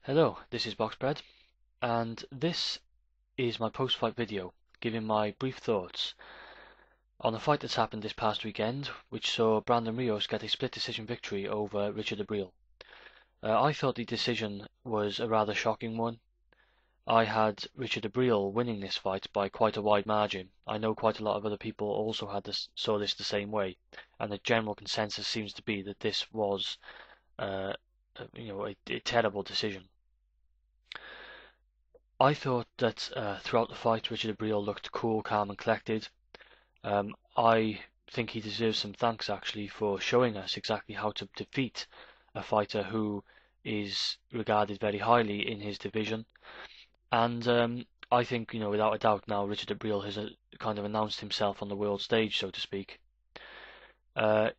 Hello, this is Boxbread, and this is my post-fight video, giving my brief thoughts on a fight that's happened this past weekend, which saw Brandon Rios get a split decision victory over Richard Abril. I thought the decision was a rather shocking one. I had Richard Abril winning this fight by quite a wide margin. I know quite a lot of other people also saw this the same way, and the general consensus seems to be that this was, uh, a terrible decision. I thought that throughout the fight, Richard Abril looked cool, calm, and collected. I think he deserves some thanks actually for showing us exactly how to defeat a fighter who is regarded very highly in his division. And I think, without a doubt now, Richard Abril has kind of announced himself on the world stage, so to speak. I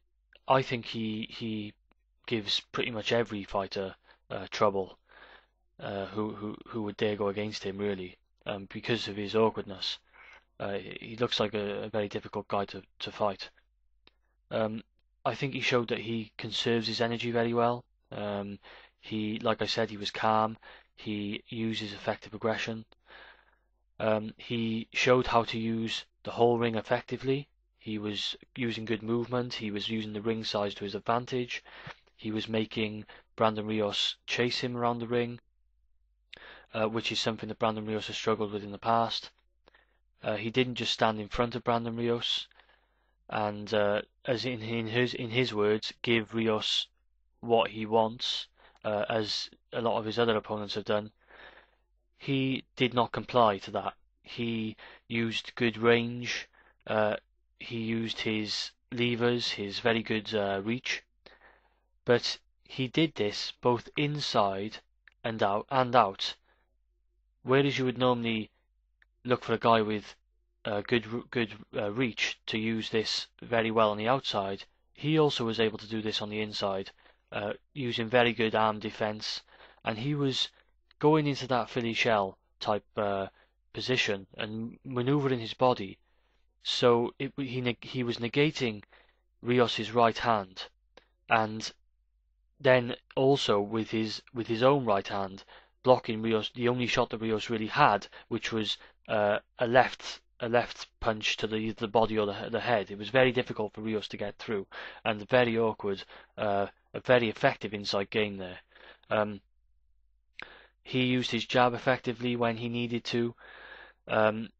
think he gives pretty much every fighter trouble who would dare go against him, really, because of his awkwardness. He looks like a very difficult guy to fight. Um, I think he showed that he conserves his energy very well. Like I said, he was calm. He uses effective aggression. He showed how to use the whole ring effectively. He was using good movement. He was using the ring size to his advantage. He was making Brandon Rios chase him around the ring, which is something that Brandon Rios has struggled with in the past. He didn't just stand in front of Brandon Rios and, as in his words, give Rios what he wants, as a lot of his other opponents have done. He did not comply to that. He used good range. He used his levers, his very good reach, but he did this both inside and out. Whereas you would normally look for a guy with good reach to use this very well on the outside, he also was able to do this on the inside, using very good arm defense, and he was going into that Philly shell type position and maneuvering his body, so he was negating Rios's right hand, and then also with his own right hand blocking Rios, the only shot that Rios really had, which was a left punch to the body or the head. It was very difficult for Rios to get through, and very awkward. A very effective inside game there. Um, he used his jab effectively when he needed to. Um,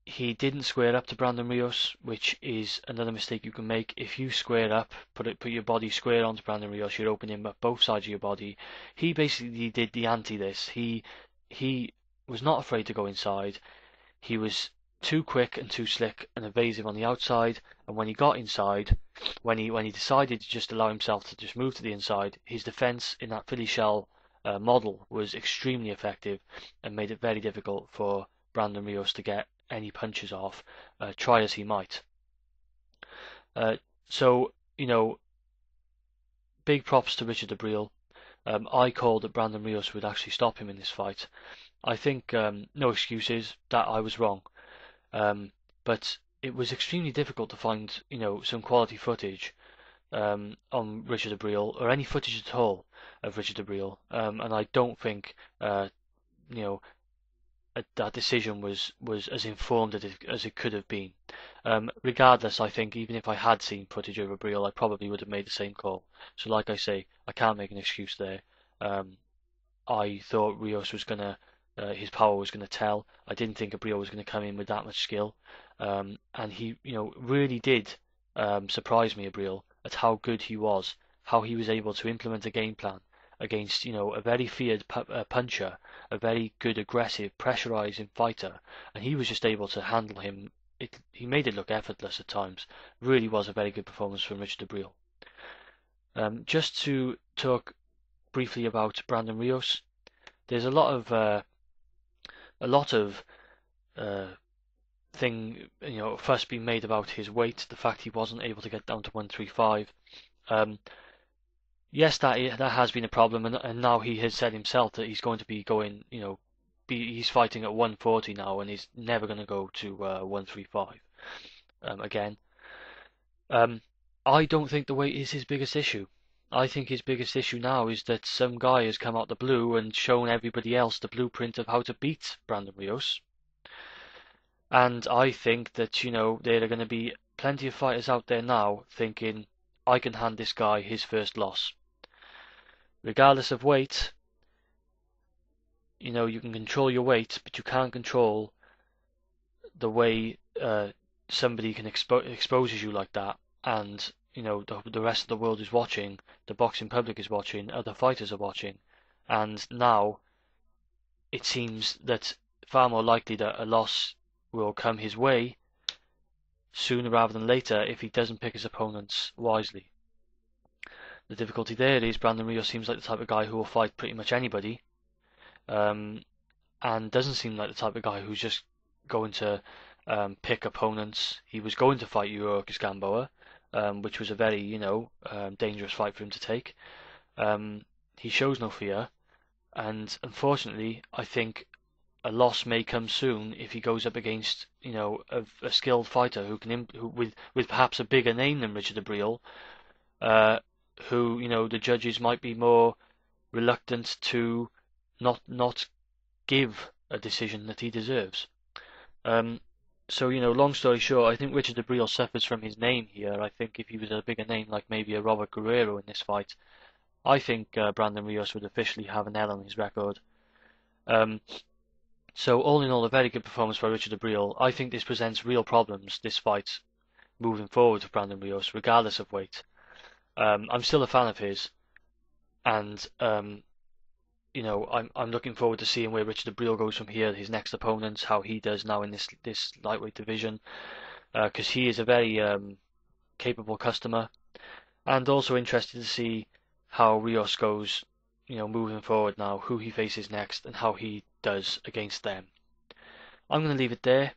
he didn't square up to Brandon Rios, which is another mistake you can make. If you square up, put your body square onto Brandon Rios, you're opening up both sides of your body. He basically did the anti this. He was not afraid to go inside. He was too quick and too slick and evasive on the outside, and when he got inside, when he decided to just allow himself to just move to the inside, his defense in that Philly shell model was extremely effective and made it very difficult for Brandon Rios to get any punches off, try as he might. So, big props to Richard Abril. I called that Brandon Rios would actually stop him in this fight. I think no excuses that I was wrong, but it was extremely difficult to find some quality footage on Richard Abril or any footage at all of Richard Abril, and I don't think you know that decision was as informed as it could have been. Regardless, I think even if I had seen footage of Abril, I probably would have made the same call. So, like I say, I can't make an excuse there. I thought Rios was gonna, his power was gonna tell. I didn't think Abril was gonna come in with that much skill, and he, really did surprise me, Abril, at how good he was, how he was able to implement a game plan against, a very feared puncher, a very good aggressive pressurizing fighter, and he was just able to handle him. He made it look effortless at times. Really was a very good performance from Richard Abril. Just to talk briefly about Brandon Rios, there's a lot of uh, fuss being made about his weight, the fact he wasn't able to get down to 135. Yes, that has been a problem, and now he has said himself that he's going to be going, he's fighting at 140 now, and he's never going to go to 135 again. I don't think the weight is his biggest issue. I think his biggest issue now is that some guy has come out the blue and shown everybody else the blueprint of how to beat Brandon Rios. And I think that, there are going to be plenty of fighters out there now thinking, I can hand this guy his first loss. Regardless of weight, you can control your weight, but you can't control the way somebody can exposes you like that. And, the rest of the world is watching, the boxing public is watching, other fighters are watching. And now it seems that far more likely that a loss will come his way sooner rather than later if he doesn't pick his opponents wisely. The difficulty there is Brandon Rios seems like the type of guy who will fight pretty much anybody, and doesn't seem like the type of guy who's just going to pick opponents. He was going to fight Yuriorkis Gamboa, which was a very, dangerous fight for him to take. He shows no fear, and unfortunately, I think a loss may come soon if he goes up against, a skilled fighter with perhaps a bigger name than Richard Abril, who, the judges might be more reluctant to not give a decision that he deserves. So, long story short, I think Richard Abril suffers from his name here. I think if he was a bigger name, like maybe a Robert Guerrero in this fight, I think Brandon Rios would officially have an L on his record. So all in all, a very good performance by Richard Abril. I think this presents real problems, this fight, moving forward for Brandon Rios, regardless of weight. I'm still a fan of his, and I'm looking forward to seeing where Richard Abril goes from here, his next opponents, how he does now in this lightweight division, because he is a very capable customer, and also interested to see how Rios goes, moving forward now, who he faces next, and how he does against them. I'm going to leave it there.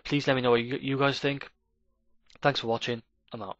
Please let me know what you guys think. Thanks for watching. I'm out.